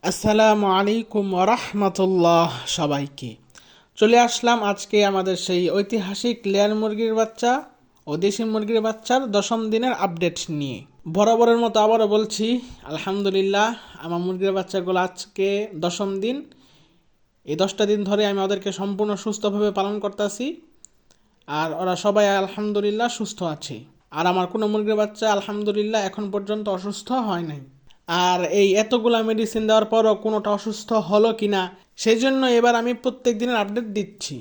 আসসালামু আলাইকুম রাহমাতুল্লাহ। সবাইকে চলে আসলাম আজকে আমাদের সেই ঐতিহাসিক লেয়ার মুরগির বাচ্চা ও দেশি মুরগির বাচ্চার 10ম দিনের আপডেট নিয়ে। বরাবরের মতো আবারও বলছি, আলহামদুলিল্লাহ আমার মুরগির বাচ্চাগুলো আজকে 10ম দিন। এই 10টা দিন ধরে আমি ওদেরকে সম্পূর্ণ সুস্থভাবে পালন করতেছি, আর ওরা সবাই আলহামদুলিল্লাহ সুস্থ আছে। আর আমার কোনো মুরগির বাচ্চা আলহামদুলিল্লাহ এখন পর্যন্ত অসুস্থ হয় নাই। আর এই এতগুলা মেডিসিন দেওয়ার পরও কোনোটা অসুস্থ হলো কি না, সেই জন্য এবার আমি প্রত্যেক দিনের আপডেট দিচ্ছি।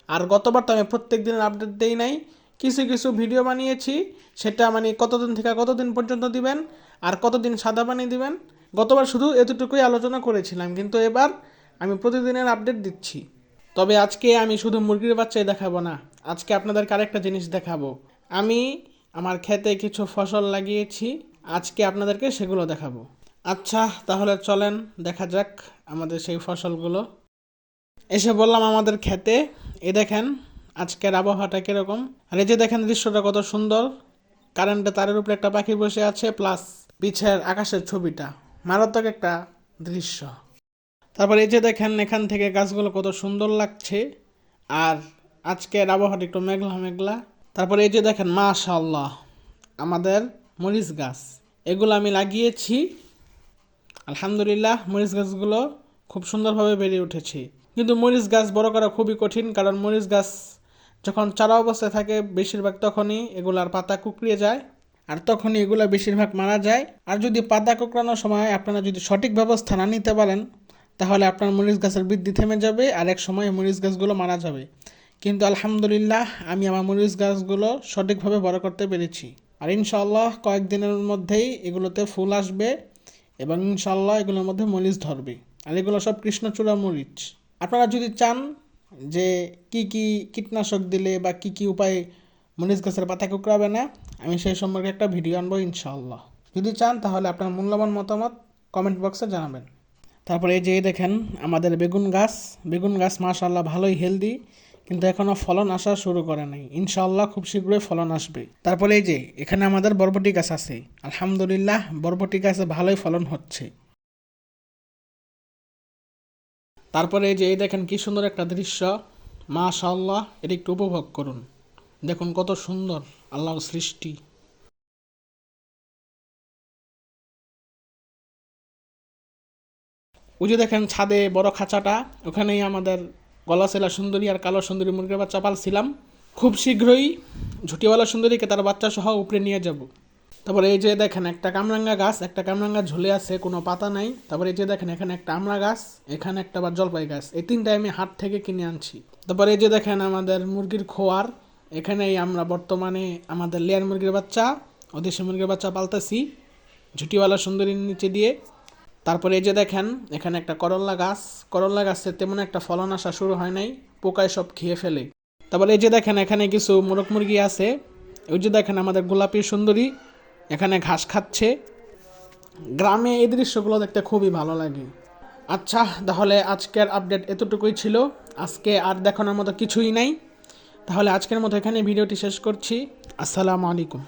আর গতবার তো আমি প্রত্যেক দিনের আপডেট দেই নাই, কিছু কিছু ভিডিও বানিয়েছি, সেটা মানে কতদিন থেকে কতদিন পর্যন্ত দিবেন আর কতদিন সাদা পানি দিবেন, গতবার শুধু এতটুকুই আলোচনা করেছিলাম। কিন্তু এবার আমি প্রতিদিনের আপডেট দিচ্ছি। তবে আজকে আমি শুধু মুরগির বাচ্চাই দেখাবো না, আজকে আপনাদেরকে আরেকটা জিনিস দেখাবো। আমি আমার ক্ষেতে কিছু ফসল লাগিয়েছি, আজকে আপনাদেরকে সেগুলো দেখাবো। আচ্ছা, তাহলে চলেন দেখা যাক আমাদের সেই ফসলগুলো। এসে বললাম আমাদের ক্ষেতে। এ দেখেন আজকের আবহাওয়াটা কীরকম, আর এই যে দেখেন দৃশ্যটা কত সুন্দর। কারেন্টের তারের উপরে একটা পাখি বসে আছে, প্লাস পিছের আকাশের ছবিটা মারাত্মক একটা দৃশ্য। তারপর এই যে দেখেন এখান থেকে গাছগুলো কত সুন্দর লাগছে। আর আজকের আবহাওয়াটা একটু মেঘলা মেঘলা। তারপর এই যে দেখেন মাশাআল্লাহ আমাদের মরিচ গাছ, এগুলো আমি লাগিয়েছি। আলহামদুলিল্লাহ মরিচ গাছগুলো খুব সুন্দরভাবে বেড়ে উঠেছে। কিন্তু মরিচ গাছ বড় করা খুবই কঠিন, কারণ মরিচ গাছ যখন চারা অবস্থায় থাকে বেশিরভাগ তখনই এগুলার পাতা কুকড়িয়ে যায়, আর তখনই এগুলো বেশিরভাগ মারা যায়। আর যদি পাতা কুকড়ানোর সময় আপনারা যদি সঠিক ব্যবস্থা না নিতে পারেন, তাহলে আপনার মরিচ গাছের বৃদ্ধি থেমে যাবে, আর এক সময় মরিচ গাছগুলো মারা যাবে। কিন্তু আলহামদুলিল্লাহ আমি আমার মরিচ গাছগুলো সঠিকভাবে বড় করতে পেরেছি। আর ইনশাআল্লাহ কয়েকদিনের মধ্যেই এগুলোতে ফুল আসবে এবং ইনশাআল্লাহ এগুলোর মধ্যে মরিচ ধরবে। আর এগুলো সব কৃষ্ণচূড়া মরিচ। আপনারা যদি চান যে কি কি কীটনাশক দিলে বা কি কি উপায়ে মরিচ গাছের পাতা কুকড়াবে না, আমি সেই সম্পর্কে একটা ভিডিও আনবো ইনশাআল্লাহ। যদি চান তাহলে আপনার মূল্যবান মতামত কমেন্ট বক্সে জানাবেন। তারপরে এই যে দেখেন আমাদের বেগুন গাছ মাশাআল্লাহ ভালোই হেলদি, কিন্তু এখনও ফলন আসা শুরু করে নাই। ইনশাআল্লাহ খুব শীঘ্রই ফলন আসবে। তারপরে এই যে এখানে আমাদের বরবটি গাছ আছে, আলহামদুলিল্লাহ বরবটি গাছে ভালোই ফলন হচ্ছে। তারপরে এই যে দেখেন কি সুন্দর একটা দৃশ্য, মাশাআল্লাহ, এটা একটু উপভোগ করুন। দেখুন কত সুন্দর আল্লাহর সৃষ্টি। ওই যে দেখেন ছাদে বড় খাঁচাটা, ওখানেই আমাদের গলাচেলা সুন্দরী আর কালো সুন্দরী মুরগির বাচ্চা পালছিলাম। খুব শীঘ্রই ঝুটিওয়ালা সুন্দরীকে তার বাচ্চা সহ উপরে নিয়ে যাব। তারপরে এই যে দেখেন একটা কামরাঙ্গা ঝুলে আছে, কোনো পাতা নাই। তারপরে এই যে দেখেন এখানে একটা আমড়া গাছ, এখানে একটা আবার জলপাই গাছ, এই তিনটাই আমি হাট থেকে কিনে আনছি। তারপরে এই যে দেখেন আমাদের মুরগির খোয়ার, এখানেই আমরা বর্তমানে আমাদের লেয়ার মুরগির বাচ্চা ও দেশি মুরগির বাচ্চা পালতেছি ঝুটিওয়ালা সুন্দরীর নিচে দিয়ে। তারপরে এই যে দেখেন এখানে একটা করল্লা গাছের তেমন একটা ফলন আসা শুরু হয় নাই, পোকায় সব খেয়ে ফেলে। তারপরে এই যে দেখেন এখানে কিছু মোরগ মুরগি আছে। ওই যে দেখেন আমাদের গোলাপি সুন্দরী এখানে ঘাস খাচ্ছে। গ্রামে এই দৃশ্যগুলো দেখতে খুবই ভালো লাগে। আচ্ছা, তাহলে আজকের আপডেট এতটুকুই ছিল, আজকে আর দেখানোর মতো কিছুই নাই। তাহলে আজকের মতো এখানে ভিডিওটি শেষ করছি। আসসালামু আলাইকুম।